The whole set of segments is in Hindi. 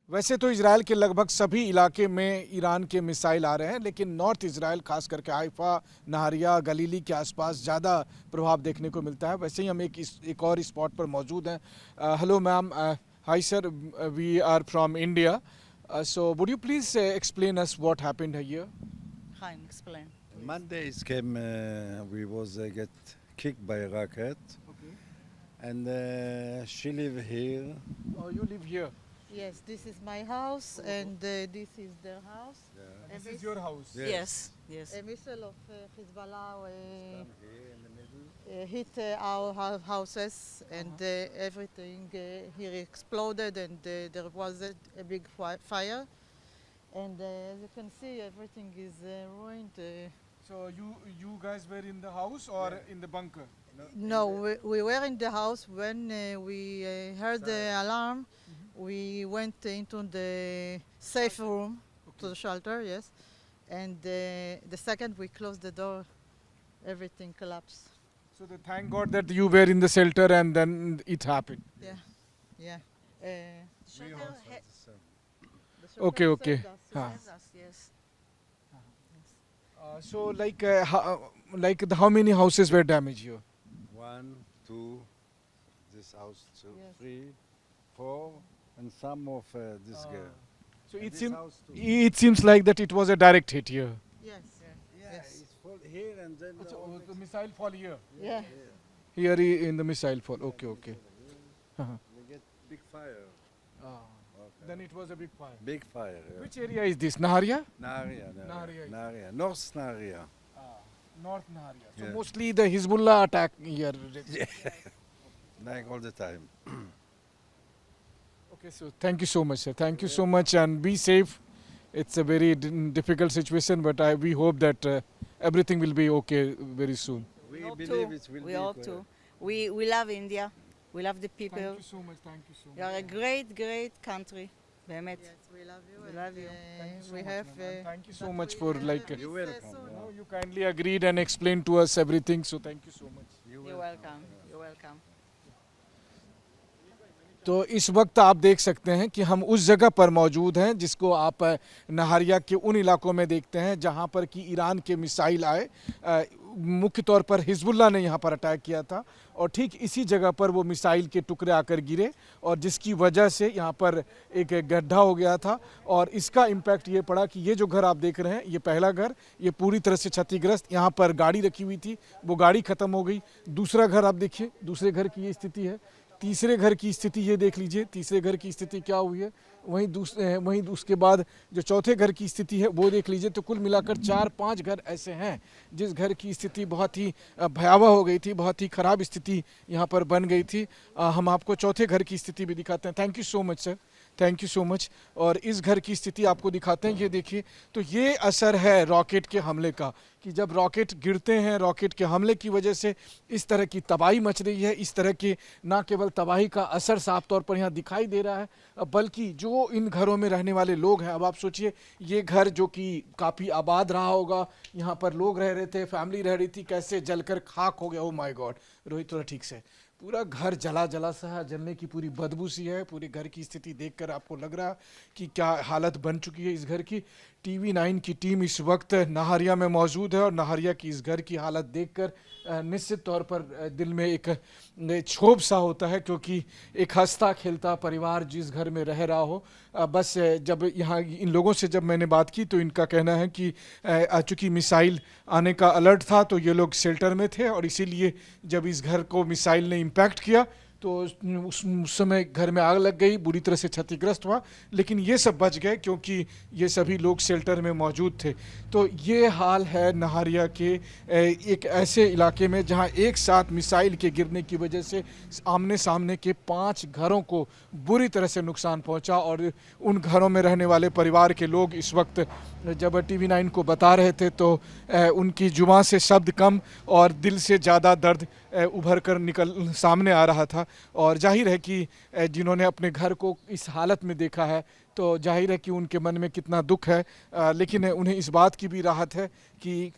वैसे तो इजराइल के लगभग सभी इलाके में ईरान के मिसाइल आ रहे हैं, लेकिन नॉर्थ इजराइल खास करके हाइफा, नहारिया, गलीली के आसपास ज़्यादा प्रभाव देखने को मिलता है। वैसे ही हम एक और स्पॉट पर मौजूद हैं। Hello ma'am, hi sir, we are from India. So would you please explain us what happened here? Chaim, explain. Mondays came, we was get kicked by a rocket, Okay. and she live here. Oh, you live here. Yes, this is my house, and this is their house. Yeah. This is your house. Yes. Yes. A missile of Hezbollah Stand here in the middle. hit our houses, and everything here exploded, and there was a big fire. And as you can see, everything is ruined. So you guys were in the house or in the bunker? No, we were in the house when we heard the alarm. We went into the safe room to the shelter, yes. And the second we closed the door, everything collapsed. So thank God that you were in the shelter and then it happened. Yeah. We Shelter also ha- the same. the shelter Okay, okay. saved us, Huh. yes. Saved us, yes. So how many houses were damaged here? 1, 2, this house, two, Yes. 3, 4, and some of this girl. So And it this seems house too. it seems like that it was a direct hit here. Yes. Yeah, Yes. it's fall here and then all the missile fall here. Yeah. Here in the missile fall. Okay, okay. we get big fire. Okay. Then it was a big fire. Big fire. Yeah. Which area is this? Naharia? Nahariya, Nahariya. Nahariya, North Nahariya. North Naharia. So Yeah. mostly the Hezbollah attack here. Like all the time. Okay, so thank you so much, sir. Thank you so much, and be safe. It's a very difficult situation, but we hope that everything will be okay very soon. We hope believe to. it will We be hope to. We love India. We love the people. Thank you so much. Thank you so much. You are a great country. באמת. Yes, we love you. We and, love you. Thank you so we much, have. ma'am, and thank you so that much we for have like this, You're welcome, soon. yeah. you kindly agreed and explained to us everything. So thank you so much. You're welcome. You're welcome. तो इस वक्त आप देख सकते हैं कि हम उस जगह पर मौजूद हैं जिसको आप नहारिया के उन इलाकों में देखते हैं जहां पर कि ईरान के मिसाइल आए। मुख्य तौर पर हिजबुल्लाह ने यहां पर अटैक किया था और ठीक इसी जगह पर वो मिसाइल के टुकड़े आकर गिरे और जिसकी वजह से यहां पर एक गड्ढा हो गया था और इसका इम्पैक्ट ये पड़ा कि ये जो घर आप देख रहे हैं, ये पहला घर, ये पूरी तरह से क्षतिग्रस्त। यहाँ पर गाड़ी रखी हुई थी, वो गाड़ी ख़त्म हो गई। दूसरा घर आप देखिए, दूसरे घर की ये स्थिति है। तीसरे घर की स्थिति ये देख लीजिए, तीसरे घर की स्थिति क्या हुई है। वहीं उसके बाद जो चौथे घर की स्थिति है वो देख लीजिए। तो कुल मिलाकर 4-5 घर ऐसे हैं जिस घर की स्थिति बहुत ही भयावह हो गई थी, बहुत ही ख़राब स्थिति यहाँ पर बन गई थी। हम आपको चौथे घर की स्थिति भी दिखाते हैं। Thank you so much sir, thank you so much. और इस घर की स्थिति आपको दिखाते हैं, ये देखिए। तो ये असर है रॉकेट के हमले का कि जब रॉकेट गिरते हैं, रॉकेट के हमले की वजह से इस तरह की तबाही मच रही है। इस तरह की ना केवल तबाही का असर साफ तौर पर यहाँ दिखाई दे रहा है, बल्कि जो इन घरों में रहने वाले लोग हैं, अब आप सोचिए ये घर जो कि काफ़ी आबाद रहा होगा, यहाँ पर लोग रह रहे थे, फैमिली रह रही थी, कैसे जलकर खाक हो गया। ओ माय गॉड, रोहित थोड़ा ठीक से, पूरा घर जला सा है, जलने की पूरी बदबू सी है। पूरे घर की स्थिति देखकर आपको लग रहा है कि क्या हालत बन चुकी है इस घर की। TV9 की टीम इस वक्त नहारिया में मौजूद है और नहारिया की इस घर की हालत देखकर निश्चित तौर पर दिल में एक क्षोभ सा होता है, क्योंकि एक हंसता खेलता परिवार जिस घर में रह रहा हो। बस जब यहाँ इन लोगों से जब मैंने बात की तो इनका कहना है कि चूँकि मिसाइल आने का अलर्ट था तो ये लोग शेल्टर में थे और इसीलिए जब इस घर को मिसाइल ने इम्पैक्ट किया तो उस समय घर में आग लग गई, बुरी तरह से क्षतिग्रस्त हुआ। लेकिन ये सब बच गए क्योंकि ये सभी लोग शेल्टर में मौजूद थे। तो ये हाल है नहारिया के एक ऐसे इलाके में जहां एक साथ मिसाइल के गिरने की वजह से आमने सामने के 5 घरों को बुरी तरह से नुकसान पहुंचा और उन घरों में रहने वाले परिवार के लोग इस वक्त जब TV9 को बता रहे थे तो उनकी जुबान से शब्द कम और दिल से ज़्यादा दर्द उभर कर सामने आ रहा था। और जाहिर है कि जिन्होंने अपने घर को इस हालत में देखा है तो जाहिर है कि उनके मन में कितना दुख है, लेकिन उन्हें इस बात की भी राहत है कि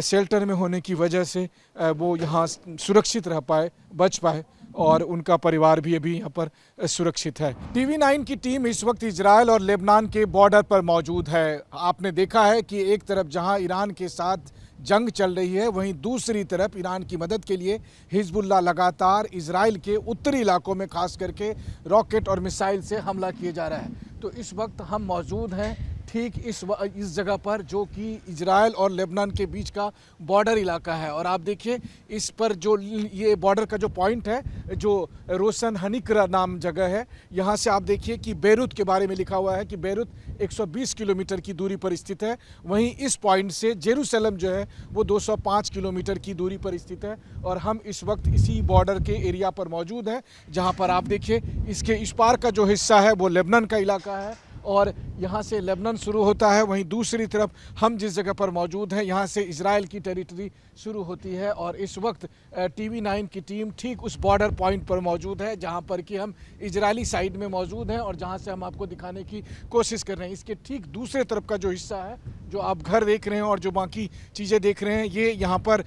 शेल्टर में होने की वजह से वो यहाँ सुरक्षित रह पाए, बच पाए और उनका परिवार भी अभी यहाँ पर सुरक्षित है। TV9 की टीम इस वक्त इजराइल और लेबनान के बॉर्डर पर मौजूद है। आपने देखा है कि एक तरफ जहाँ ईरान के साथ जंग चल रही है, वहीं दूसरी तरफ ईरान की मदद के लिए हिजबुल्लाह लगातार इजराइल के उत्तरी इलाकों में खास करके रॉकेट और मिसाइल से हमला किए जा रहा है। तो इस वक्त हम मौजूद हैं ठीक इस जगह पर जो कि इजराइल और लेबनान के बीच का बॉर्डर इलाका है। और आप देखिए इस पर जो ये बॉर्डर का जो पॉइंट है, जो रोशन हनिकरा नाम जगह है, यहाँ से आप देखिए कि बेरूत के बारे में लिखा हुआ है कि बेरूत 120 किलोमीटर की दूरी पर स्थित है। वहीं इस पॉइंट से जेरूसलम जो है वो 205 किलोमीटर की दूरी पर स्थित है। और हम इस वक्त इसी बॉर्डर के एरिया पर मौजूद हैं, जहाँ पर आप देखिए इसके इस पार का जो हिस्सा है वो लेबनान का इलाका है और यहाँ से लेबनान शुरू होता है। वहीं दूसरी तरफ हम जिस जगह पर मौजूद हैं, यहाँ से इजराइल की टेरिटरी शुरू होती है। और इस वक्त TV9 की टीम ठीक उस बॉर्डर पॉइंट पर मौजूद है, जहाँ पर कि हम इजरायली साइड में मौजूद हैं और जहाँ से हम आपको दिखाने की कोशिश कर रहे हैं। इसके ठीक दूसरे तरफ का जो हिस्सा है, जो आप घर देख रहे हैं और जो बाकी चीज़ें देख रहे हैं, ये यहाँ पर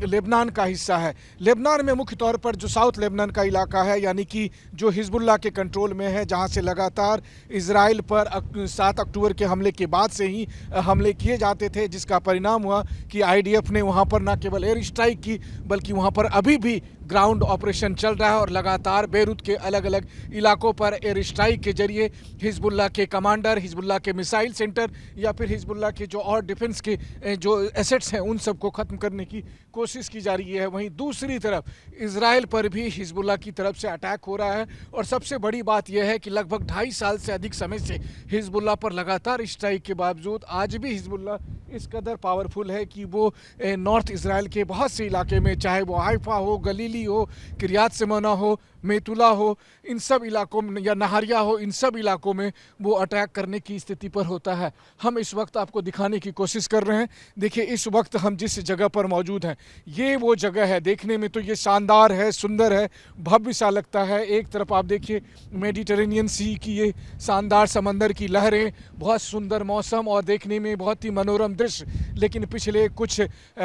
लेबनान का हिस्सा है। लेबनान में मुख्य तौर पर जो साउथ लेबनान का इलाका है, यानी कि जो हिजबुल्लाह के कंट्रोल में है, जहाँ से लगातार इजराइल पर 7 अक्टूबर के हमले के बाद से ही हमले किए जाते थे, जिसका परिणाम हुआ कि IDF ने वहाँ पर न केवल एयर स्ट्राइक की बल्कि वहाँ पर अभी भी ग्राउंड ऑपरेशन चल रहा है और लगातार बेरूत के अलग अलग इलाकों पर एयर स्ट्राइक के जरिए हिजबुल्लाह के कमांडर, हिजबुल्लाह के मिसाइल सेंटर या फिर हिजबुल्लाह के जो और डिफेंस के जो एसेट्स हैं उन सबको ख़त्म करने की कोशिश की जा रही है। वहीं दूसरी तरफ इजराइल पर भी हिजबुल्लाह की तरफ से अटैक हो रहा है। और सबसे बड़ी बात यह है कि लगभग 2.5 साल से अधिक समय से हिजबुल्लाह पर लगातार स्ट्राइक के बावजूद आज भी हिजबुल्लाह इस कदर पावरफुल है कि वो नॉर्थ इजराइल के बहुत से इलाके में, चाहे वो हाइफा हो, गलीली हो, किरियात सिमोना हो, मेतुला हो, इन सब इलाकों में, या नहारिया हो, इन सब इलाकों में वो अटैक करने की स्थिति पर होता है। हम इस वक्त आपको दिखाने की कोशिश कर रहे हैं। देखिए इस वक्त हम जिस जगह पर मौजूद हैं, ये वो जगह है। देखने में तो ये शानदार है, सुंदर है, भव्य सा लगता है। एक तरफ आप देखिए मेडिटेरेनियन सी की ये शानदार समंदर की लहरें, बहुत सुंदर मौसम और देखने में बहुत ही मनोरम दृश्य। लेकिन पिछले कुछ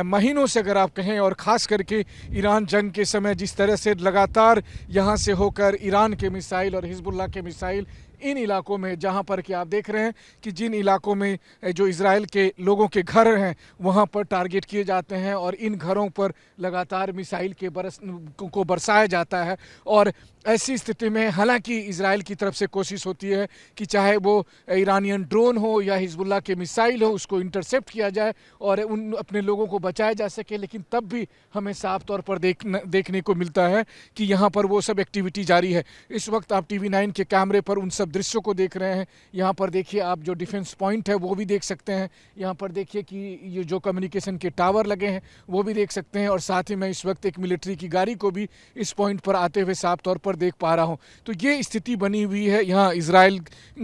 महीनों से अगर आप कहें, और ख़ास करके ईरान जंग के समय जिस तरह से लगातार यहाँ से होकर ईरान के मिसाइल और हिजबुल्लाह के मिसाइल इन इलाकों में, जहाँ पर कि आप देख रहे हैं कि जिन इलाकों में जो इजराइल के लोगों के घर हैं वहाँ पर टारगेट किए जाते हैं और इन घरों पर लगातार मिसाइल के को बरसाया जाता है। और ऐसी स्थिति में हालांकि इजराइल की तरफ से कोशिश होती है कि चाहे वो ईरानियन ड्रोन हो या हिजबुल्लाह के मिसाइल हो, उसको इंटरसेप्ट किया जाए और उन अपने लोगों को बचाया जा सके, लेकिन तब भी हमें साफ तौर पर देखने को मिलता है कि यहाँ पर वो सब एक्टिविटी जारी है। इस वक्त आप TV9 के कैमरे पर उन सब दृश्यों को देख रहे हैं। यहाँ पर देखिए आप जो डिफेंस पॉइंट है वो भी देख सकते हैं। यहाँ पर देखिए कि ये जो कम्युनिकेशन के टावर लगे हैं वो भी देख सकते हैं। और साथ ही मैं इस वक्त एक मिलिट्री की गाड़ी को भी इस पॉइंट पर आते हुए साफ तौर पर देख पा रहा हूँ। तो ये स्थिति बनी हुई है यहाँ इजराइल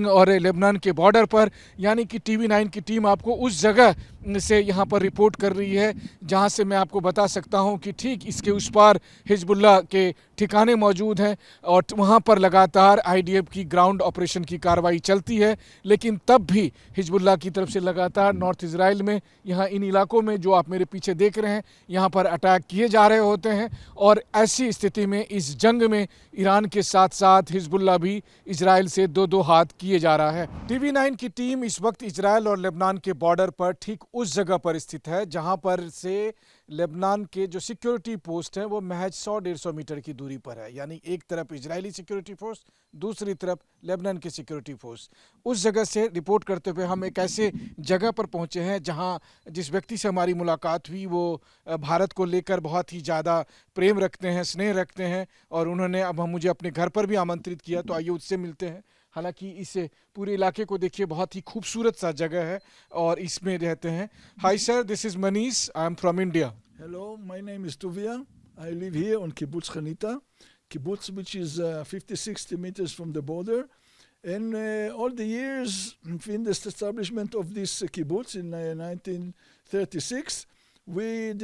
और लेबनान के बॉर्डर पर, यानी कि TV9 की टीम आपको उस जगह से यहाँ पर रिपोर्ट कर रही है जहाँ से मैं आपको बता सकता हूँ कि ठीक इसके उस पार हिजबुल्लाह के ठिकाने मौजूद हैं और वहाँ पर लगातार IDF की ग्राउंड ऑपरेशन की कार्रवाई चलती है। लेकिन तब भी हिजबुल्लाह की तरफ से लगातार नॉर्थ इजराइल में, यहाँ इन इलाकों में जो आप मेरे पीछे देख रहे हैं, यहाँ पर अटैक किए जा रहे होते हैं। और ऐसी स्थिति में इस जंग में ईरान के साथ साथ हिजबुल्लाह भी इजराइल से दो हाथ किए जा रहा है। TV9 की टीम इस वक्त इजराइल और लेबनान के बॉर्डर पर ठीक उस जगह पर स्थित है जहां पर से लेबनान के जो सिक्योरिटी पोस्ट हैं वो महज 100-150 मीटर की दूरी पर है। यानी एक तरफ इजरायली सिक्योरिटी फोर्स, दूसरी तरफ लेबनान की सिक्योरिटी फोर्स। उस जगह से रिपोर्ट करते हुए हम एक ऐसे जगह पर पहुंचे हैं जहां जिस व्यक्ति से हमारी मुलाकात हुई वो भारत को लेकर बहुत ही ज़्यादा प्रेम रखते हैं, स्नेह रखते हैं और उन्होंने अब मुझे अपने घर पर भी आमंत्रित किया। तो आइए उससे मिलते हैं। हालांकि इस पूरे इलाके को देखिए, बहुत ही खूबसूरत सा जगह है और इसमें रहते हैं। Hi sir, this is Manish, I am from India. Hello, my name is Tuvia. I live here on Kibbutz Chanita, kibbutz which is 50-60 meters from the border. And all the years in the establishment of this kibbutz in 1936,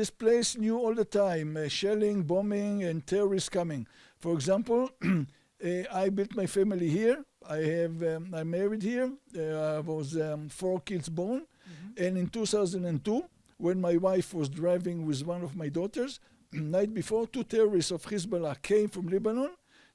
this place knew all the time shelling, bombing, and terrorists coming. For example, I built my family here. I'm married here. I was 4 kids born. And in 2002, when my wife was driving with one of my daughters, night before, two terrorists of Hezbollah came from Lebanon.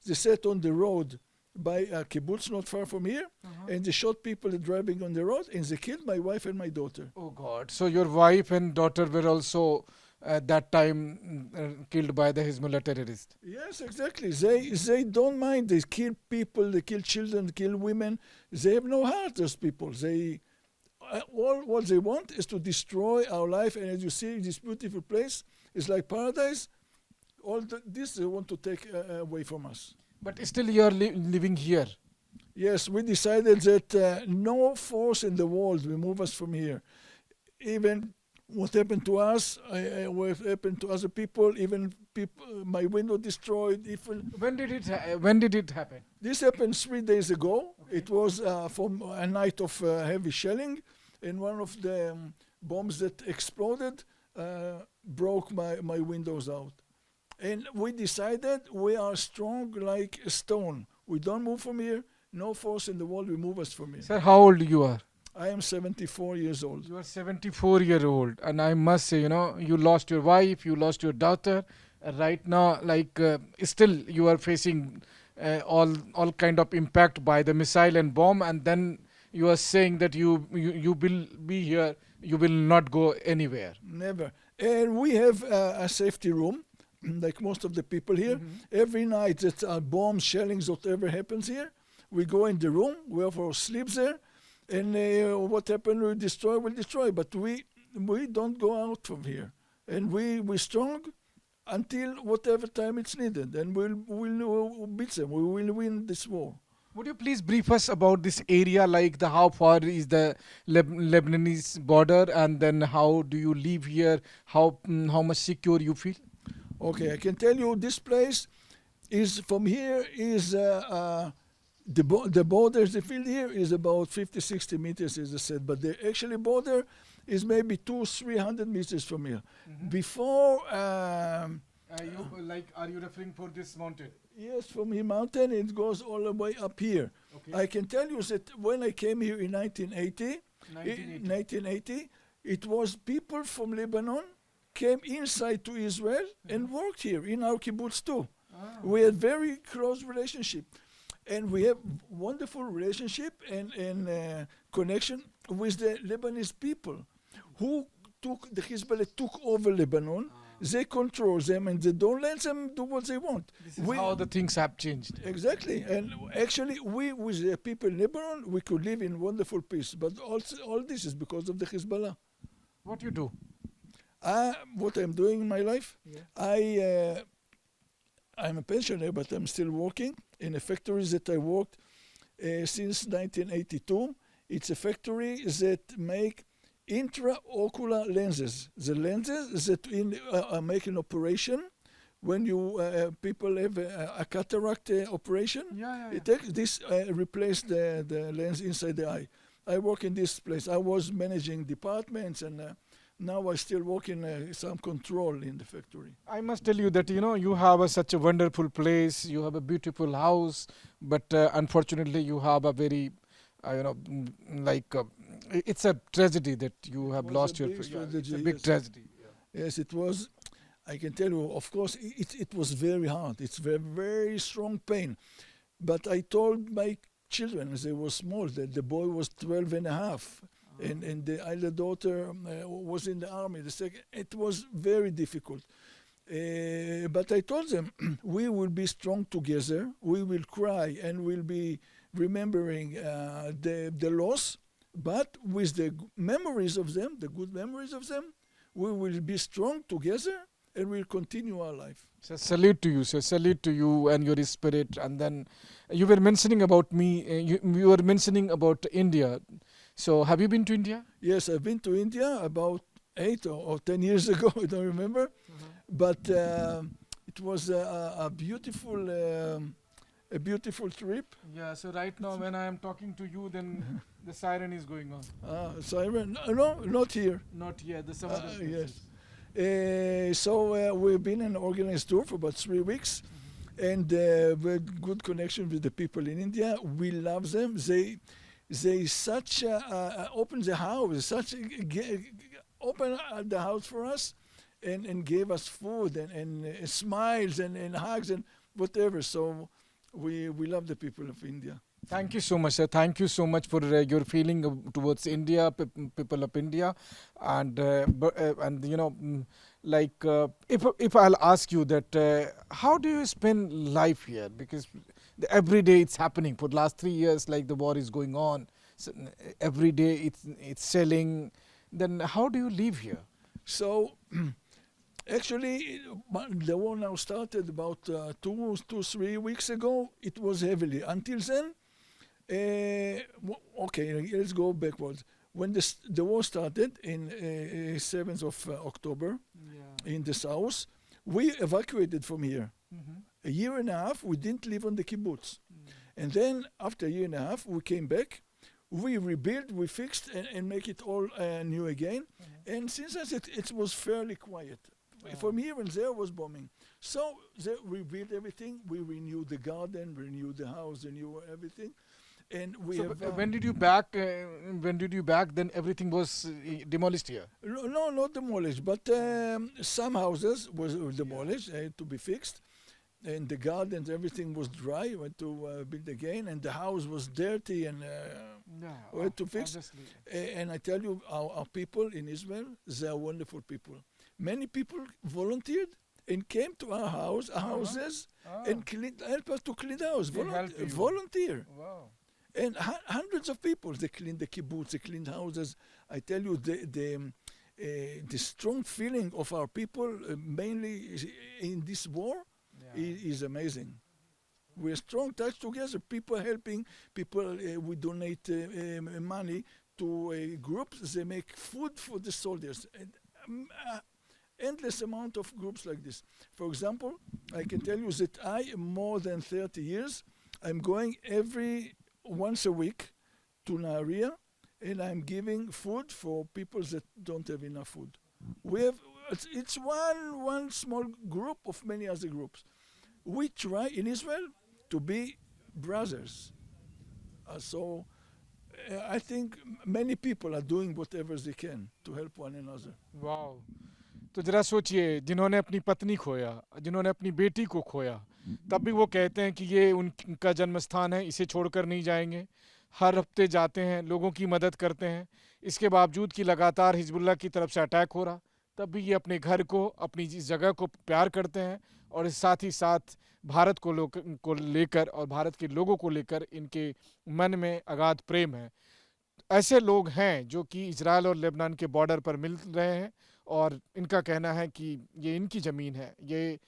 They sat on the road by a kibbutz not far from here, and they shot people driving on the road, and they killed my wife and my daughter. Oh God! So your wife and daughter were also at that time killed by the Hezbollah terrorists. Yes, exactly. They don't mind. They kill people, they kill children, kill women. They have no heart, those people. They all what they want is to destroy our life. And as you see, this beautiful place is like paradise. This they want to take away from us. But still you are living here. Yes, we decided that no force in the world will move us from here. Even what happened to us, what happened to other people, even people, my window destroyed. Even When did it happen? this happened 3 days ago. It was from a night of heavy shelling, and one of the bombs that exploded broke my windows out. And we decided we are strong like a stone. We don't move from here. No force in the world will move us from here. Sir, how old you are? I am 74 years old. You are 74-year-old, and I must say, you lost your wife, you lost your daughter. Right now, still you are facing all kind of impact by the missile and bomb, and then you are saying that you will be here, you will not go anywhere. Never. And we have a safety room, like most of the people here. Every night that bombs, shellings, whatever happens here, we go in the room, we have our sleeps there, and what happened, we'll destroy. But we don't go out from here. And we're strong until whatever time it's needed. And we'll beat them. We will win this war. Would you please brief us about this area, like how far is the Lebanese border, and then how do you live here, how much secure you feel? Okay, I can tell you this place is from here is the border, the field here is about 50-60 meters, as I said, but the actually border is maybe 200-300 meters from here. Before, Are you referring for this mountain? yes, from the mountain it goes all the way up here. Okay. I can tell you that when I came here in 1980, it was people from Lebanon came inside to Israel and worked here in our kibbutz too. We had very close relationship, and we have wonderful relationship and connection with the Lebanese people who the Hezbollah took over Lebanon. They control them and they don't let them do what they want. This is how the things have changed. Exactly, and actually we with the people in Lebanon, we could live in wonderful peace, but also all this is because of the Hezbollah. What you do? What I'm doing in my life, I'm a pensioner, but I'm still working in a factory that I worked since 1982. It's a factory that make intraocular lenses. The lenses that make an operation when you people have a cataract operation. This replace the lens inside the eye. I work in this place. I was managing departments, and now I still work in some control in the factory. I must tell you that you have such a wonderful place, you have a beautiful house, but unfortunately you have a very it's a tragedy that you have lost your big tragedy, it's a big yes. tragedy. Yes, it was. I can tell you, of course, it was very hard. It's very, very strong pain. But I told my children, as they were small, that the boy was 12 and a half. And the elder daughter was in the army. It was very difficult. But I told them, we will be strong together. We will cry and we'll be remembering the loss. But with the memories of them, the good memories of them, we will be strong together and we'll continue our life. So salute to you, sir. Salute to you and your spirit. And then you were mentioning about me. You were mentioning about India. So have you been to India? Yes, I've been to India about 8 or 10 years ago. I don't remember, but it was a beautiful trip. Yeah. So right now, when I am talking to you, then the siren is going on. Siren? No, not here. Not yet. The some other Yes. places. So we've been in an organized tour for about 3 weeks, and we had good connection with the people in India. We love them. They open the house, open the house for us, and gave us food and smiles and hugs and whatever. So we love the people of India. Thank you so much, sir. Thank you so much for your feeling towards India, people of India, and and you know, if I'll ask you that, how do you spend life here? Because every day it's happening. For the last 3 years, like the war is going on, so every day it's selling. Then how do you live here? So actually, the war now started about 3 weeks ago. It was heavily. Until then, okay, let's go backwards. When the war started in 7th of October in the south, we evacuated from here. A year and a half, we didn't live on the kibbutz. And then after a year and a half, we came back. We rebuilt, we fixed, and make it all new again. And since then, it was fairly quiet. From here and there was bombing. So we rebuilt everything. We renewed the garden, renewed the house, renewed everything. And we So have... when did you back? When did you back? Then everything was demolished here. No, not demolished, but some houses was demolished, to be fixed. And the gardens, everything was dry, went to build again, and the house was dirty and we had to fix. And I tell you, our people in Israel, they are wonderful people. Many people volunteered and came to our houses, and help us to clean the house. They help you. Volunteer. Wow. And hundreds of people, they cleaned the kibbutz, they cleaned houses. I tell you, the strong feeling of our people, mainly in this war, is amazing. We're strong, touch together, people helping, people, we donate money to groups, they make food for the soldiers. And, endless amount of groups like this. For example, I can tell you that more than 30 years, I'm going once a week to Nahariya, and I'm giving food for people that don't have enough food. It's one small group of many other groups. We try in Israel to be brothers. I think many people are doing whatever they can to help one another. Wow, तो जरा सोचिए, जिन्होंने अपनी पत्नी खोया, जिन्होंने अपनी बेटी को खोया, तब भी वो कहते हैं कि ये उनका जन्म स्थान है, इसे छोड़कर नहीं जाएंगे। हर हफ्ते जाते हैं, लोगों की मदद करते हैं। इसके बावजूद कि लगातार हिजबुल्लाह की तरफ से अटैक हो रहा, तब भी ये अपने घर को, अपनी इस जगह को प्यार करते हैं और साथ ही साथ भारत को लेकर और भारत के लोगों को लेकर इनके मन में अगाध प्रेम है। ऐसे लोग हैं जो कि इजराइल और लेबनान के बॉर्डर पर मिल रहे हैं और इनका कहना है कि ये इनकी ज़मीन है, ये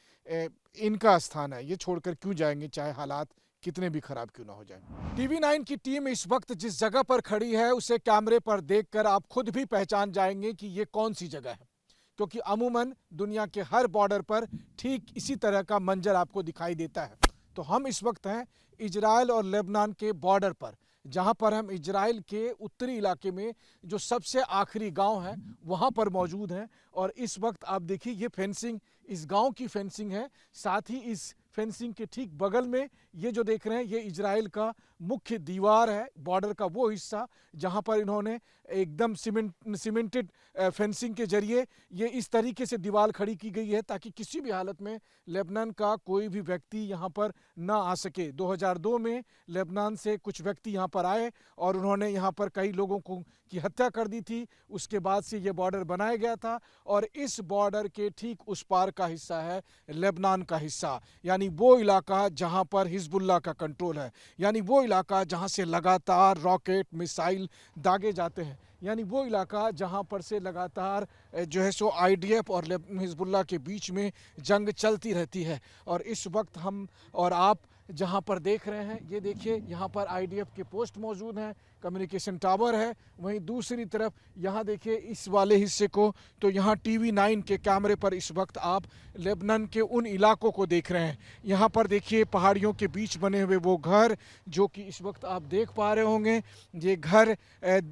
इनका स्थान है, ये छोड़कर क्यों जाएंगे, चाहे हालात कितने भी खराब क्यों ना हो जाए। TV9 की टीम इस वक्त जिस जगह पर खड़ी है उसे कैमरे पर देखकर आप खुद भी पहचान जाएंगे कि ये कौन सी जगह है, क्योंकि अमूमन दुनिया के हर बॉर्डर पर ठीक इसी तरह का मंजर आपको दिखाई देता है। तो हम इस वक्त हैं इजराइल और लेबनान के बॉर्डर पर, जहां पर हम इजराइल के उत्तरी इलाके में जो सबसे आखिरी गांव है वहां पर मौजूद हैं। और इस वक्त आप देखिए ये फेंसिंग इस गांव की फेंसिंग है, साथ ही इस फेंसिंग के ठीक बगल में ये जो देख रहे हैं ये इजराइल का मुख्य दीवार है, बॉर्डर का वो हिस्सा जहां पर इन्होंने एकदम सीमेंटेड फेंसिंग के जरिए ये इस तरीके से दीवार खड़ी की गई है ताकि किसी भी हालत में लेबनान का कोई भी व्यक्ति यहां पर ना आ सके। 2002 में लेबनान से कुछ व्यक्ति यहां पर आए और उन्होंने यहां पर कई लोगों की हत्या कर दी थी। उसके बाद से ये बॉर्डर बनाया गया था और इस बॉर्डर के ठीक उस पार का हिस्सा है लेबनान का हिस्सा, यानी वो इलाका जहां पर हिजबुल्लाह का कंट्रोल है, यानी वो इलाका जहां से लगातार रॉकेट मिसाइल दागे जाते हैं, यानी वो इलाका जहां पर से लगातार जो है सो IDF और हिजबुल्लाह के बीच में जंग चलती रहती है। और इस वक्त हम और आप जहां पर देख रहे हैं ये देखिए यहाँ पर IDF के पोस्ट मौजूद हैं, कम्युनिकेशन टावर है। वहीं दूसरी तरफ यहाँ देखिए इस वाले हिस्से को, तो यहाँ TV9 के कैमरे पर इस वक्त आप लेबनान के उन इलाकों को देख रहे हैं। यहाँ पर देखिए पहाड़ियों के बीच बने हुए वो घर जो कि इस वक्त आप देख पा रहे होंगे, ये घर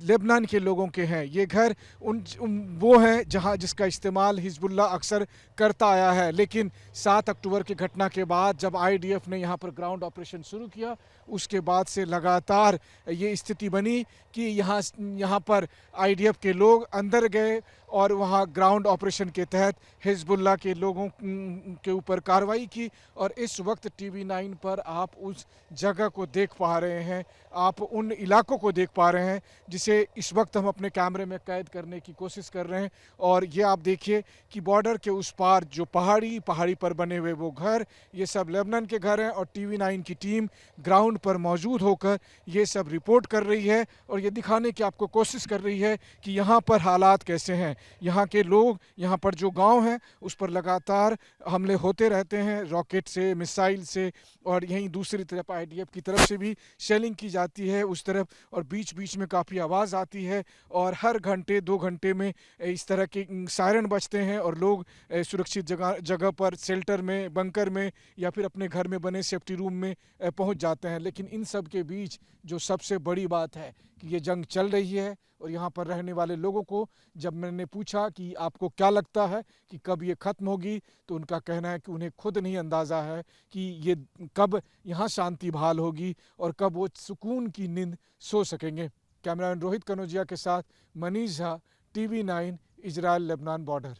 लेबनान के लोगों के हैं। ये घर वो हैं जहाँ जिसका इस्तेमाल हिजबुल्लाह अक्सर करता आया है, लेकिन 7 अक्टूबर की घटना के बाद जब IDF ने यहाँ पर ग्राउंड ऑपरेशन शुरू किया, उसके बाद से लगातार ये स्थिति बनी कि यहाँ पर आईडीएफ के लोग अंदर गए और वहाँ ग्राउंड ऑपरेशन के तहत हिजबुल्लाह के लोगों के ऊपर कार्रवाई की। और इस वक्त TV9 पर आप उस जगह को देख पा रहे हैं, आप उन इलाकों को देख पा रहे हैं जिसे इस वक्त हम अपने कैमरे में कैद करने की कोशिश कर रहे हैं। और ये आप देखिए कि बॉर्डर के उस पार जो पहाड़ी पर बने हुए वो घर, ये सब लेबनान के घर हैं और TV9 की टीम ग्राउंड पर मौजूद होकर ये सब रिपोर्ट कर रही है और ये दिखाने की आपको कोशिश कर रही है कि यहाँ पर हालात कैसे हैं। यहाँ के लोग, यहाँ पर जो गांव हैं उस पर लगातार हमले होते रहते हैं, रॉकेट से, मिसाइल से, और यहीं दूसरी तरफ आईडीएफ की तरफ से भी शेलिंग की जाती है उस तरफ, और बीच बीच में काफ़ी आवाज़ आती है और हर घंटे 2 घंटे में इस तरह के सायरन बजते हैं और लोग सुरक्षित जगह पर, शेल्टर में, बंकर में या फिर अपने घर में बने सेफ्टी रूम में पहुंच जाते हैं। लेकिन इन सब के बीच जो सबसे बड़ी बात है कि ये जंग चल रही है और यहाँ पर रहने वाले लोगों को जब मैंने पूछा कि आपको क्या लगता है कि कब ये ख़त्म होगी, तो उनका कहना है कि उन्हें खुद नहीं अंदाज़ा है कि ये कब यहाँ शांति बहाल होगी और कब वो सुकून की नींद सो सकेंगे। कैमरामैन रोहित कनौजिया के साथ Manish Jha, TV9, Israel Lebanon border.